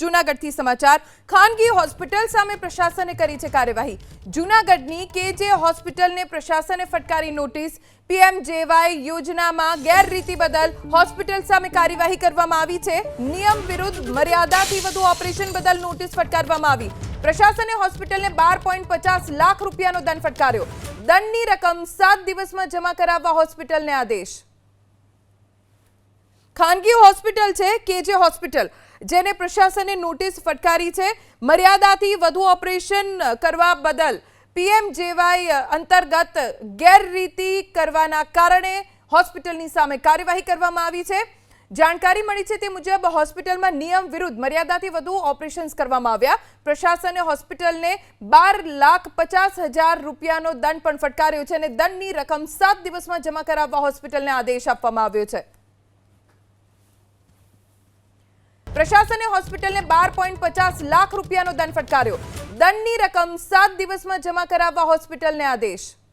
જૂનાગઢથી સમાચાર ખાનગી હોસ્પિટલ સામે પ્રશાસને કરી છે કાર્યવાહી। જૂનાગઢની કેજે હોસ્પિટલને પ્રશાસને ફટકારી નોટિસ। પીએમજેવાય યોજનામાં ગેરરીતિ બદલ હોસ્પિટલ સામે કાર્યવાહી કરવામાં આવી છે। નિયમ વિરુદ્ધ મર્યાદાથી વધુ ઓપરેશન બદલ નોટિસ ફટકારવામાં આવી। પ્રશાસને હોસ્પિટલને 12.50 લાખ રૂપિયાનો દંડ ફટકાર્યો। દંડની રકમ 7 દિવસમાં જમા કરાવવા હોસ્પિટલને આદેશ। ખાનગી હોસ્પિટલ છે કેજે હોસ્પિટલ, જેને પ્રશાસને નોટિસ ફટકારી છે। મર્યાદાથી વધુ ઓપરેશન કરવા બદલ પીએમજેવાય અંતર્ગત ગેરરીતિ કરવાના કારણે હોસ્પિટલની સામે કાર્યવાહી કરવામાં આવી છે। જાણકારી મળી છે તે મુજબ હોસ્પિટલમાં નિયમ વિરુદ્ધ મર્યાદાથી વધુ ઓપરેશન્સ કરવામાં આવ્યા। પ્રશાસને હોસ્પિટલને 12,50,000 રૂપિયાનો દંડ પણ ફટકાર્યો છે અને દંડની રકમ 7 દિવસમાં જમા કરાવવા હોસ્પિટલને આદેશ આપવામાં આવ્યો છે। પ્રશાસને હોસ્પિટલને 12.50 લાખ રૂપિયાનો દંડ ફટકાર્યો। દંડની રકમ 7 દિવસમાં જમા કરાવવા હોસ્પિટલને આદેશ।